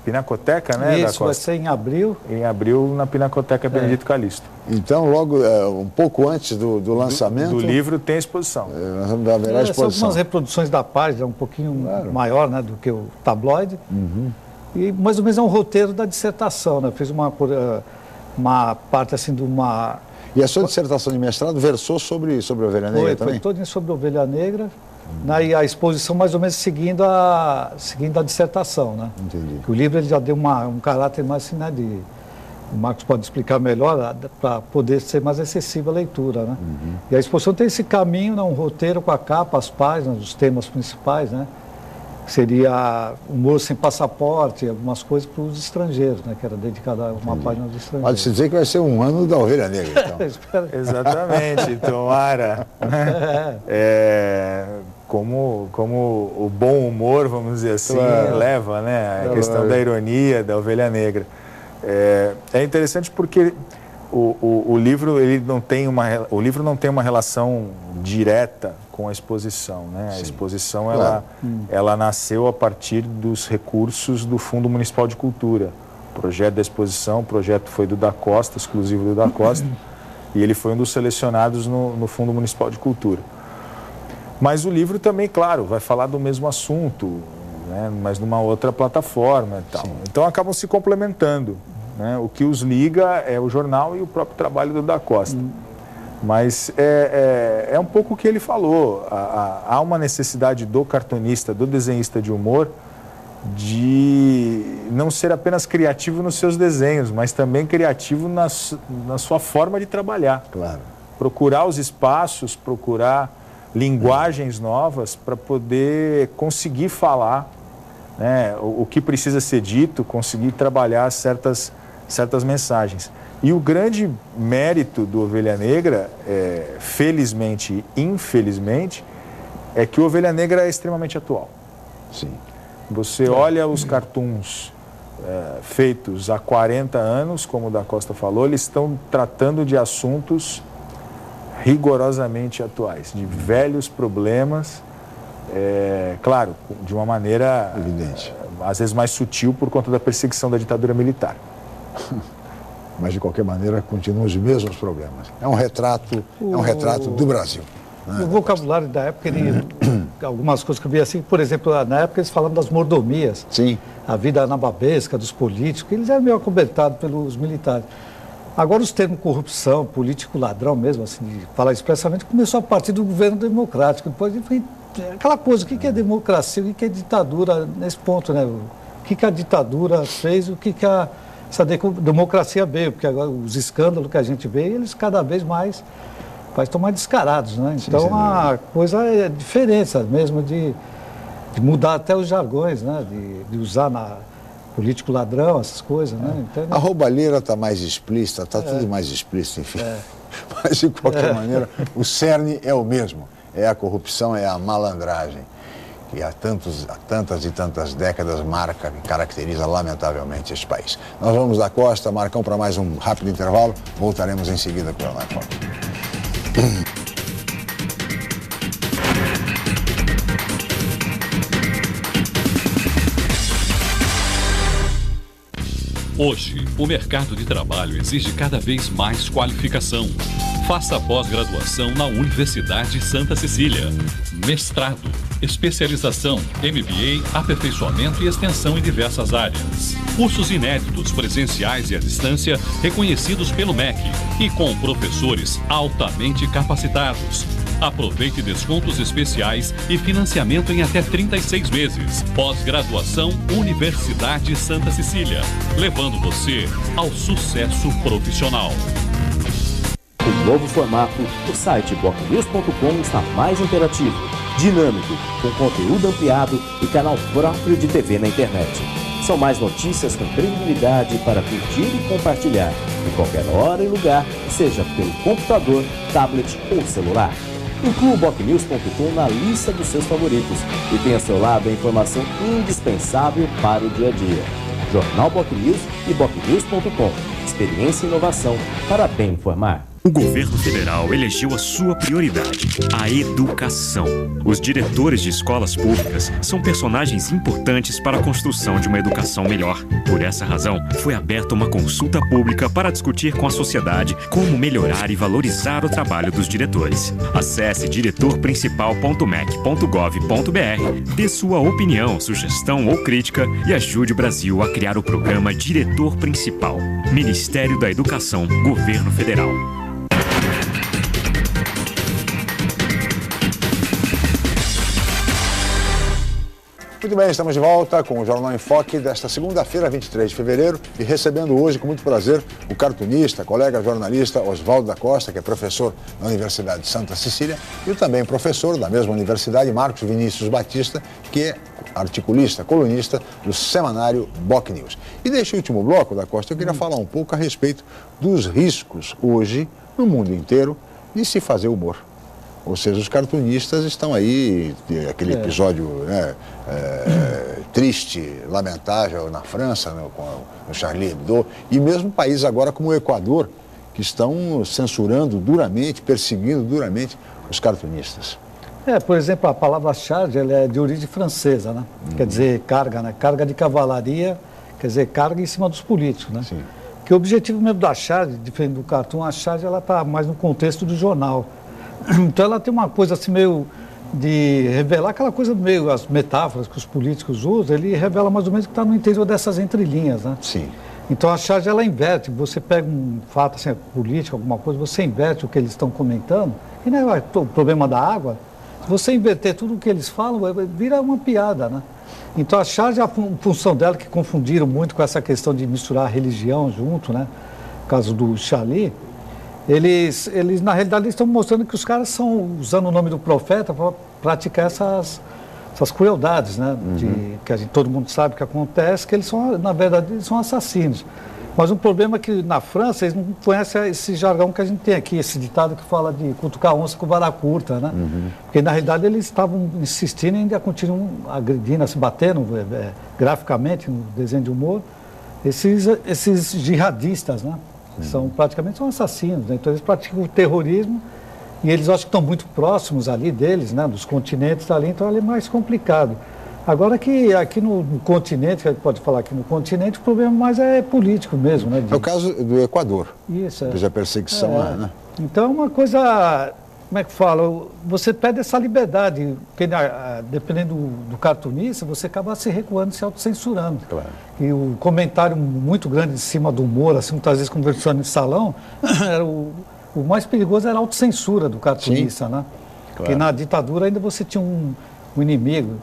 Pinacoteca, né? Isso, vai ser em abril. Em abril, na Pinacoteca Benedito Calixto. Então, logo, um pouco antes do lançamento... Do livro tem exposição. Haverá exposição. São algumas reproduções da página, um pouquinho maior, né, do que o tabloide. E mais ou menos é um roteiro da dissertação, né? Eu fiz uma parte assim de uma... E a sua dissertação de mestrado versou sobre a Ovelha Negra também? Foi toda sobre a Ovelha Negra, né? E a exposição mais ou menos seguindo a dissertação, né? Entendi. O livro ele já deu um caráter mais assim, né? O Marcos pode explicar melhor, para poder ser mais acessível a leitura, né? E a exposição tem esse caminho, né? Um roteiro com a capa, as páginas, os temas principais, né? Seria humor sem passaporte, algumas coisas para os estrangeiros, né? Que era dedicada a uma página dos estrangeiros. Pode-se dizer que vai ser um ano da Ovelha Negra, então. Exatamente, tomara. Como o bom humor, vamos dizer assim, leva, né? A questão da ironia, da Ovelha Negra. É interessante porque o livro não tem uma relação direta com a exposição, né? A exposição ela nasceu a partir dos recursos do Fundo Municipal de Cultura. O projeto da exposição, o projeto foi do Da Costa, exclusivo do Da Costa, e ele foi um dos selecionados no Fundo Municipal de Cultura. Mas o livro também, claro, vai falar do mesmo assunto, né? Mas numa outra plataforma e tal. Então acabam se complementando, né? O que os liga é o jornal e o próprio trabalho do Da Costa. Mas é um pouco o que ele falou. Há uma necessidade do cartunista, do desenhista de humor, de não ser apenas criativo nos seus desenhos, mas também criativo na sua forma de trabalhar. Claro. Procurar os espaços, procurar linguagens novas para poder conseguir falar, né, o que precisa ser dito, conseguir trabalhar certas certas mensagens. E o grande mérito do Ovelha Negra, felizmente e infelizmente, é que o Ovelha Negra é extremamente atual. Sim. Você olha os cartoons feitos há 40 anos, como o da Costa falou, eles estão tratando de assuntos rigorosamente atuais, de velhos problemas, claro, de uma maneira evidente, às vezes mais sutil por conta da perseguição da ditadura militar. Mas de qualquer maneira continuam os mesmos problemas. É um retrato do Brasil. O vocabulário da época, algumas coisas que eu vi assim, por exemplo, na época eles falavam das mordomias. Sim. A vida anababesca dos políticos, eles eram meio acobertados pelos militares. Agora os termos corrupção, político ladrão mesmo, assim, de falar expressamente, começou a partir do governo democrático. Depois foi aquela coisa, o que é democracia, o que é ditadura nesse ponto, né? O que a ditadura fez, o que essa democracia veio, porque agora os escândalos que a gente vê, eles cada vez mais estão mais descarados, né? Então sim, a coisa é diferença mesmo de mudar até os jargões, né? De usar na político ladrão, essas coisas, né? Então, a roubalheira está mais explícita, está tudo mais explícito, enfim. Mas de qualquer maneira, o cerne é o mesmo. É a corrupção, é a malandragem, que há tantas e tantas décadas marca e caracteriza lamentavelmente este país. Nós vamos da Costa, Marcão, para mais um rápido intervalo. Voltaremos em seguida com o Jornal em Foque. Hoje, o mercado de trabalho exige cada vez mais qualificação. Faça a pós-graduação na Universidade Santa Cecília. Mestrado, especialização, MBA, aperfeiçoamento e extensão em diversas áreas. Cursos inéditos, presenciais e à distância, reconhecidos pelo MEC e com professores altamente capacitados. Aproveite descontos especiais e financiamento em até 36 meses. Pós-graduação Universidade Santa Cecília, levando você ao sucesso profissional. Com novo formato, o site bocnews.com está mais interativo, dinâmico, com conteúdo ampliado e canal próprio de TV na internet. São mais notícias com credibilidade para curtir e compartilhar, em qualquer hora e lugar, seja pelo computador, tablet ou celular. Inclua o bocnews.com na lista dos seus favoritos e tenha ao seu lado a informação indispensável para o dia a dia. Jornal BocNews e bocnews.com. Experiência e inovação para bem informar. O governo federal elegeu a sua prioridade, a educação. Os diretores de escolas públicas são personagens importantes para a construção de uma educação melhor. Por essa razão, foi aberta uma consulta pública para discutir com a sociedade como melhorar e valorizar o trabalho dos diretores. Acesse diretorprincipal.mec.gov.br, dê sua opinião, sugestão ou crítica e ajude o Brasil a criar o programa Diretor Principal. Ministério da Educação, Governo Federal. Muito bem, estamos de volta com o Jornal em Foque desta segunda-feira, 23 de fevereiro, e recebendo hoje, com muito prazer, o cartunista, colega jornalista Oswaldo da Costa, que é professor na Universidade de Santa Cecília, e o também professor da mesma universidade, Marcos Vinícius Batista, que é articulista, colunista do semanário BocNews. E neste último bloco, da Costa, eu queria falar um pouco a respeito dos riscos hoje, no mundo inteiro, de se fazer humor. Ou seja, os cartunistas estão aí, aquele episódio triste, lamentável na França, com o Charlie Hebdo, e mesmo países agora como o Equador, que estão censurando duramente, perseguindo duramente os cartunistas. Por exemplo, a palavra charge ela é de origem francesa, né? Quer dizer carga, né? Carga de cavalaria, quer dizer carga em cima dos políticos, né? Sim. Que o objetivo mesmo da charge, diferente do cartoon, a charge ela está mais no contexto do jornal. Então ela tem uma coisa assim meio de revelar aquela coisa meio, as metáforas que os políticos usam, ele revela mais ou menos que está no interior dessas entrelinhas, né? Sim. Então a charge ela inverte, você pega um fato assim, político, alguma coisa, você inverte o que eles estão comentando, e não é o problema da água, se você inverter tudo o que eles falam, vira uma piada, né? Então a charge, a função dela, que confundiram muito com essa questão de misturar a religião junto, né? No caso do Charlie, eles na realidade, eles estão mostrando que os caras estão usando o nome do profeta para praticar essas crueldades, né? Que todo mundo sabe que acontece, que eles são, na verdade, eles são assassinos. Mas um problema é que na França eles não conhecem esse jargão que a gente tem aqui, esse ditado que fala de cutucar onça com vara curta, né? Porque na realidade eles estavam insistindo e ainda continuam agredindo, se batendo graficamente no desenho de humor, esses jihadistas, né? Praticamente são assassinos, né? Então eles praticam o terrorismo e eles acham que estão muito próximos ali deles, né? Dos continentes ali, então ali é mais complicado. Agora que aqui no continente, que a gente pode falar aqui no continente, o problema mais é político mesmo, né? É o caso do Equador. Isso, cuja perseguição né? Então é uma coisa, como é que fala? Você perde essa liberdade, porque dependendo do cartunista, você acaba se recuando, se autocensurando. Claro. E o comentário muito grande em cima do humor, assim, muitas vezes conversando em salão, era o mais perigoso era a autocensura do cartunista, né? Claro. Porque na ditadura ainda você tinha um inimigo,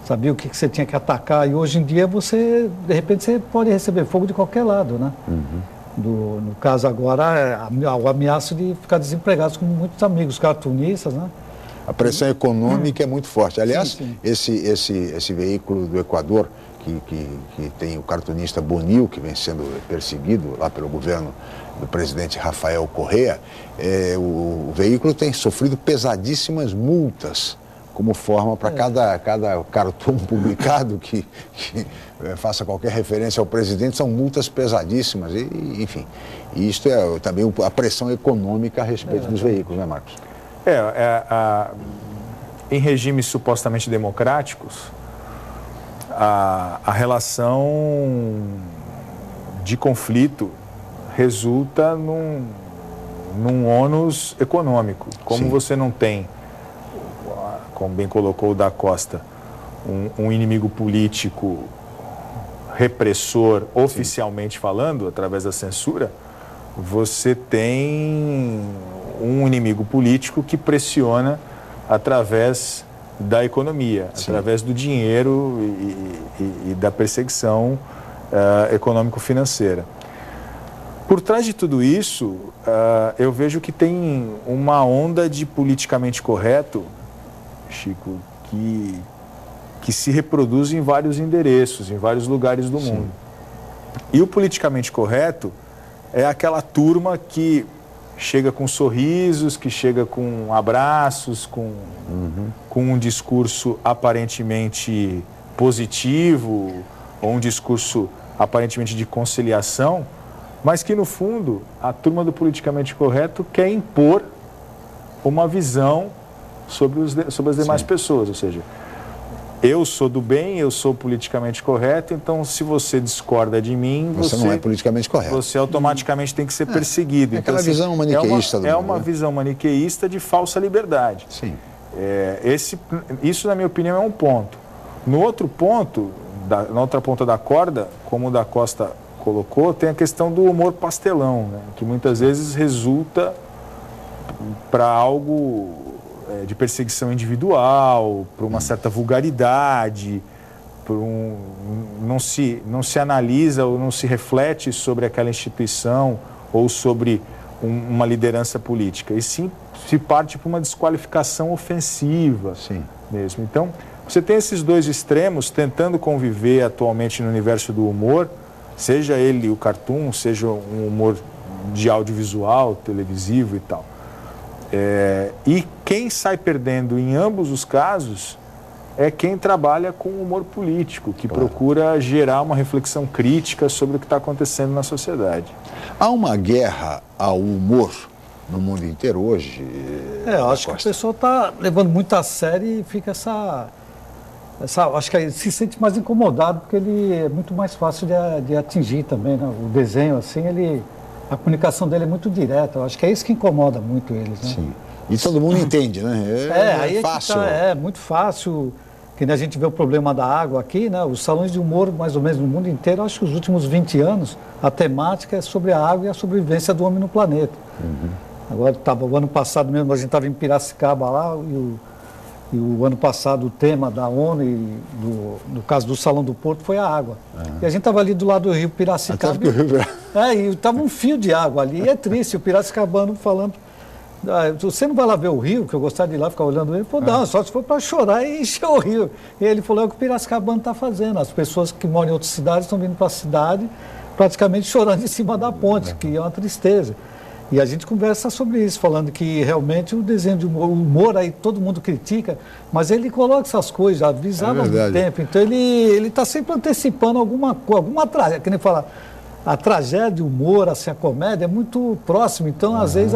sabia o que você tinha que atacar, e hoje em dia você, de repente, você pode receber fogo de qualquer lado, né? No caso agora, o ameaço de ficar desempregados, como muitos amigos cartunistas, né? A pressão econômica é muito forte. Aliás, sim. Esse veículo do Equador, que tem o cartunista Bonil, que vem sendo perseguido lá pelo governo do presidente Rafael Correa, o veículo tem sofrido pesadíssimas multas como forma para cada cartoon publicado que faça qualquer referência ao presidente, são multas pesadíssimas, enfim. E isto é também a pressão econômica a respeito dos veículos, né, Marcos? Em regimes supostamente democráticos, a relação de conflito resulta num ônus econômico. Como você não tem, como bem colocou o Da Costa, um inimigo político repressor, oficialmente falando, através da censura, você tem um inimigo político que pressiona através da economia, através do dinheiro e da perseguição econômico-financeira. Por trás de tudo isso, eu vejo que tem uma onda de politicamente correto, Chico, que se reproduz em vários endereços, em vários lugares do mundo. E o politicamente correto é aquela turma que chega com sorrisos, que chega com abraços, com um discurso aparentemente positivo, ou um discurso aparentemente de conciliação, mas que, no fundo, a turma do politicamente correto quer impor uma visão sobre as demais pessoas, ou seja, eu sou do bem, eu sou politicamente correto, então se você discorda de mim, você não é politicamente correto. Você automaticamente tem que ser perseguido. É aquela visão maniqueísta do mundo. É uma visão maniqueísta de falsa liberdade. Sim. Isso, na minha opinião, é um ponto. No outro ponto, na outra ponta da corda, como o Da Costa colocou, tem a questão do humor pastelão, né, que muitas vezes resulta para algo de perseguição individual, para uma certa vulgaridade, não se analisa ou não se reflete sobre aquela instituição ou sobre uma liderança política, e sim se parte para uma desqualificação ofensiva mesmo. Então, você tem esses dois extremos tentando conviver atualmente no universo do humor, seja ele o cartoon, seja um humor de audiovisual, televisivo e tal. E quem sai perdendo em ambos os casos é quem trabalha com humor político, que procura gerar uma reflexão crítica sobre o que está acontecendo na sociedade. Há uma guerra ao humor no mundo inteiro hoje? Eu acho que o pessoal está levando muito a sério e fica acho que se sente mais incomodado, porque ele é muito mais fácil de atingir também, né? O desenho, assim, a comunicação dele é muito direta. Eu acho que é isso que incomoda muito eles, né? Sim. E todo mundo entende, né? Aí fácil. É muito fácil. Que a gente vê o problema da água aqui, né? Os salões de humor, mais ou menos no mundo inteiro, acho que os últimos 20 anos, a temática é sobre a água e a sobrevivência do homem no planeta. Agora, o ano passado mesmo, a gente estava em Piracicaba lá, e o ano passado o tema da ONU, no caso do Salão do Porto, foi a água. E a gente estava ali do lado do rio Piracicaba. E estava um fio de água ali, e é triste, o piracicabano falando... você não vai lá ver o rio, que eu gostaria de ir lá ficar olhando ele? Pô, não, só se for para chorar e encher o rio. E ele falou, é o que o piracicabano está fazendo. As pessoas que moram em outras cidades estão vindo para a cidade praticamente chorando em cima da ponte, que é uma tristeza. E a gente conversa sobre isso, falando que realmente o desenho de humor aí todo mundo critica, mas ele coloca essas coisas, avisava há muito tempo. Então ele está sempre antecipando alguma tragédia, que nem fala, a tragédia, o humor, assim, a comédia é muito próximo. Então, às vezes,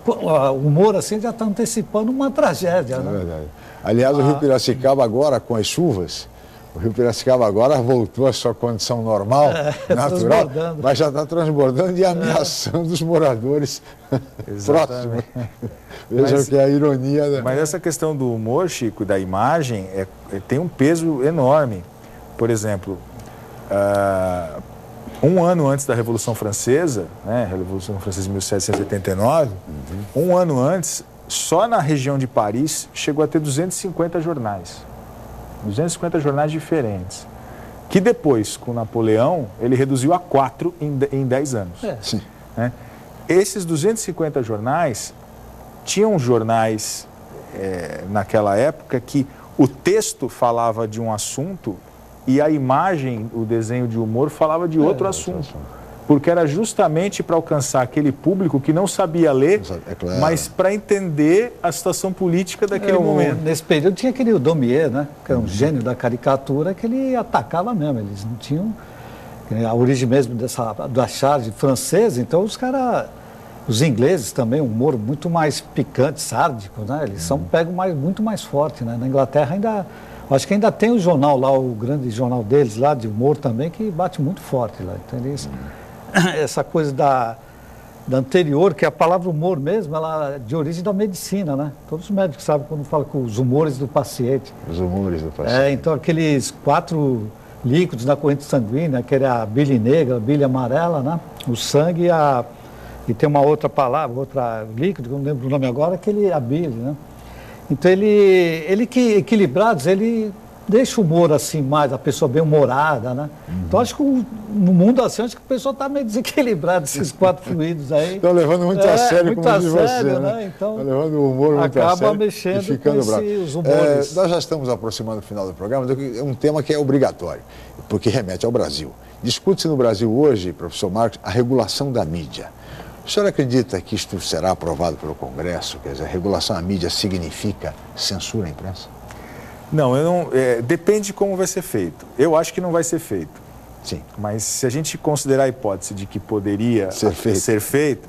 o humor assim, já está antecipando uma tragédia. Né? Verdade. Aliás, o Rio Piracicaba agora, com as chuvas, o Rio Piracicaba agora voltou à sua condição normal, natural, mas já está transbordando e ameaçando os moradores próximos. Vejam que é a ironia. Mas essa questão do humor, Chico, da imagem, tem um peso enorme. Por exemplo, um ano antes da Revolução Francesa, né, a Revolução Francesa de 1789, um ano antes, só na região de Paris, chegou a ter 250 jornais. 250 jornais diferentes. Que depois, com Napoleão, ele reduziu a 4 em 10 anos. Sim. Né? Esses 250 jornais, tinham jornais naquela época que o texto falava de um assunto e a imagem, o desenho de humor, falava de outro assunto. Porque era justamente para alcançar aquele público que não sabia ler, mas para entender a situação política daquele momento. Nesse período tinha aquele Daumier, né, que era um gênio da caricatura, que ele atacava mesmo. Eles não tinham a origem mesmo da charge francesa, então os ingleses também, um humor muito mais picante, sárdico, né? Eles pegam muito mais forte, né? Na Inglaterra acho que ainda tem o jornal lá, o grande jornal deles lá, de humor também, que bate muito forte lá. Então eles... Essa coisa da anterior, que a palavra humor mesmo, ela é de origem da medicina, né? Todos os médicos sabem quando falam com os humores do paciente. Os humores do paciente. Então aqueles 4 líquidos na corrente sanguínea, que era a bile negra, a bile amarela, né? O sangue e tem uma outra palavra, outra líquido, que eu não lembro o nome agora, a bile, né? Então ele que equilibrados, ele deixa o humor assim mais, a pessoa bem humorada, né? Então acho que no mundo assim, acho que a pessoa está meio desequilibrada, esses 4 fluidos aí. Estão levando muito a sério, como diz você, né? Então, levando o humor muito a sério. Acaba mexendo com os humores. Nós já estamos aproximando do final do programa, é um tema que é obrigatório, porque remete ao Brasil. Discute-se no Brasil hoje, professor Marcos, a regulação da mídia. O senhor acredita que isto será aprovado pelo Congresso? Quer dizer, a regulação à mídia significa censura à imprensa? Não, depende de como vai ser feito. Eu acho que não vai ser feito. Sim. Mas se a gente considerar a hipótese de que poderia ser feito,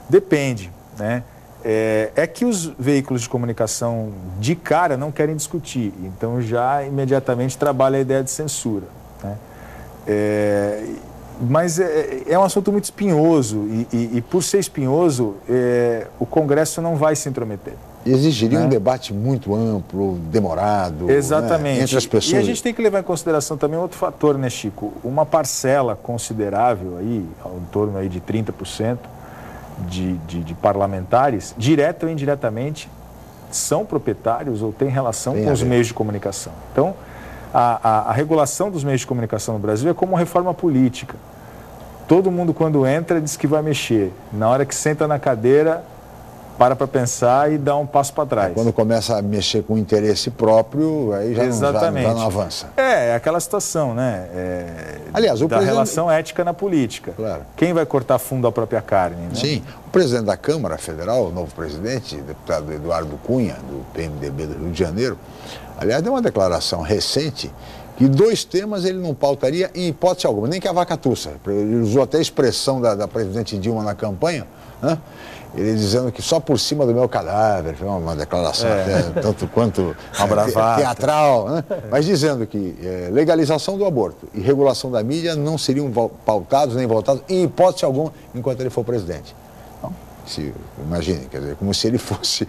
depende, né? É que os veículos de comunicação de cara não querem discutir, então já imediatamente trabalha a ideia de censura, né? Mas é um assunto muito espinhoso e por ser espinhoso, o Congresso não vai se intrometer. Exigiria um debate muito amplo, demorado. Exatamente. Né? Entre as pessoas. E a gente tem que levar em consideração também outro fator, né, Chico? Uma parcela considerável, aí, em torno aí de 30% de parlamentares, direta ou indiretamente, são proprietários ou têm relação com os meios de comunicação. Então, a regulação dos meios de comunicação no Brasil é como uma reforma política. Todo mundo, quando entra, diz que vai mexer. Na hora que senta na cadeira, para pensar e dá um passo para trás. Quando começa a mexer com interesse próprio, aí já não avança. É aquela situação, né? Aliás, da relação ética na política. Claro. Quem vai cortar fundo à própria carne, né? Sim. O presidente da Câmara Federal, o novo presidente, deputado Eduardo Cunha, do PMDB do Rio de Janeiro, aliás, deu uma declaração recente que 2 temas ele não pautaria em hipótese alguma, nem que a vaca tussa. Ele usou até a expressão da presidente Dilma na campanha, né? Ele dizendo que só por cima do meu cadáver, foi uma declaração até tanto quanto teatral, né? Mas dizendo que legalização do aborto e regulação da mídia não seriam pautados nem votados em hipótese alguma enquanto ele for presidente. Então, imagine, quer dizer, como se ele fosse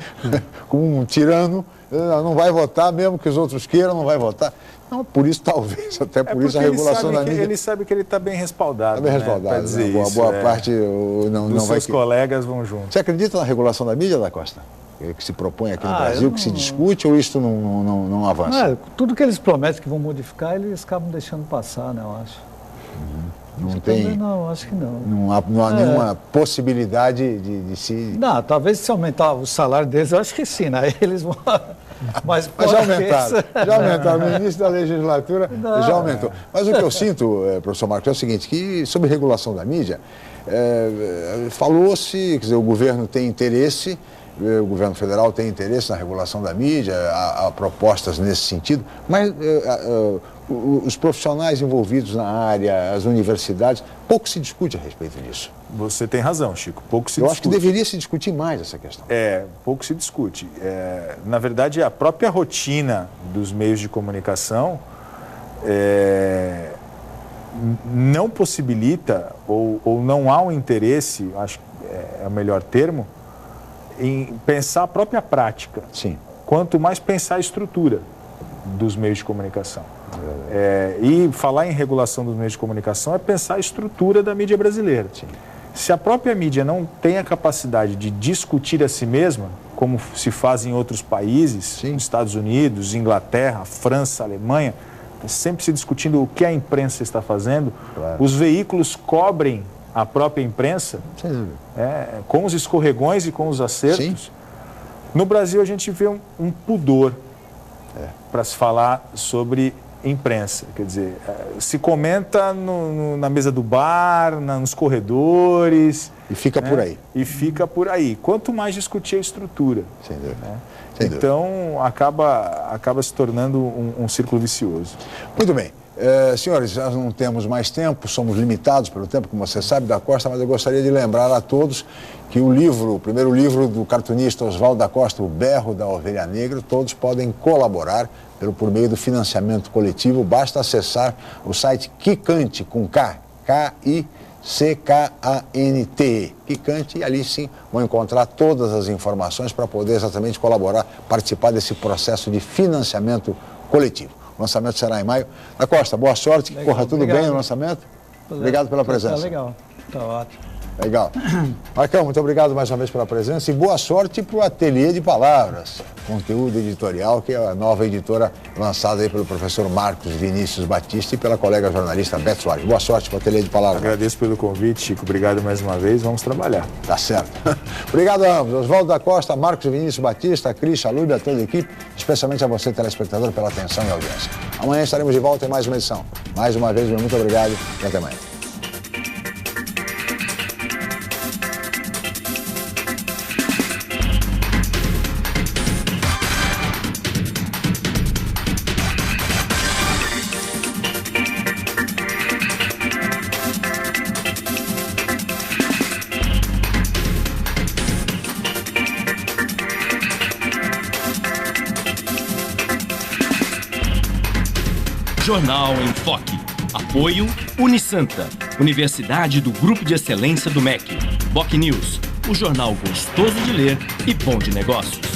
como um tirano, não vai votar, mesmo que os outros queiram, não vai votar. Não, por isso talvez, até por isso a regulação da mídia... Ele sabe que ele está bem respaldado. Está bem respaldado, dizer né? Boa parte não vai... Os seus colegas vão junto. Você acredita na regulação da mídia, da Costa? Que se propõe aqui no Brasil, que se discute, ou isso não avança? Tudo que eles prometem que vão modificar, eles acabam deixando passar, né, eu acho. Não tem... Não, acho que não. Não há nenhuma possibilidade de se... Não, talvez se aumentar o salário deles, eu acho que sim, né? Eles vão... Mas já aumentaram. No início da legislatura já aumentou. Mas o que eu sinto, professor Marcos, é o seguinte, que sobre regulação da mídia, falou-se, quer dizer, o governo tem interesse, o governo federal tem interesse na regulação da mídia, há propostas nesse sentido, mas os profissionais envolvidos na área, as universidades, pouco se discute a respeito disso. Você tem razão, Chico, pouco se discute. Eu acho que deveria se discutir mais essa questão. Pouco se discute. Na verdade, a própria rotina dos meios de comunicação não possibilita ou não há um interesse, acho que é o melhor termo, em pensar a própria prática. Sim. Quanto mais pensar a estrutura dos meios de comunicação. E falar em regulação dos meios de comunicação é pensar a estrutura da mídia brasileira. Sim. Se a própria mídia não tem a capacidade de discutir a si mesma, como se faz em outros países, Sim. nos Estados Unidos, Inglaterra, França, Alemanha, sempre se discutindo o que a imprensa está fazendo, claro. Os veículos cobrem a própria imprensa, com os escorregões e com os acertos. Sim. No Brasil, a gente vê um pudor para se falar sobre imprensa. Quer dizer, se comenta na mesa do bar, nos corredores. E fica por aí. E fica por aí. Quanto mais discutir a estrutura. Sem dúvida. Então, acaba se tornando um círculo vicioso. Muito bem. Senhores, nós não temos mais tempo, somos limitados pelo tempo, como você sabe, da Costa, mas eu gostaria de lembrar a todos que o primeiro livro do cartunista Oswaldo da Costa, O Berro da Ovelha Negra, todos podem colaborar por meio do financiamento coletivo. Basta acessar o site Kikante, com K, K-I-C-K-A-N-T-E, Kikante, e ali sim vão encontrar todas as informações para poder exatamente colaborar, participar desse processo de financiamento coletivo. O lançamento será em maio. Da Costa, boa sorte, que corra tudo bem no lançamento. Obrigado pela presença. Tá legal, tá ótimo. Legal. Marcão, muito obrigado mais uma vez pela presença e boa sorte para o Ateliê de Palavras, conteúdo editorial, que é a nova editora lançada aí pelo professor Marcos Vinícius Batista e pela colega jornalista Beth Soares. Boa sorte para o Ateliê de Palavras. Agradeço pelo convite, Chico. Obrigado mais uma vez. Vamos trabalhar. Tá certo. Obrigado a ambos. Oswaldo da Costa, Marcos Vinícius Batista, Cris Chalub, a toda a equipe, especialmente a você, telespectador, pela atenção e audiência. Amanhã estaremos de volta em mais uma edição. Mais uma vez, muito obrigado e até amanhã. Jornal em Foque. Apoio Unisanta, Universidade do Grupo de Excelência do MEC. BocNews, o jornal gostoso de ler e bom de negócios.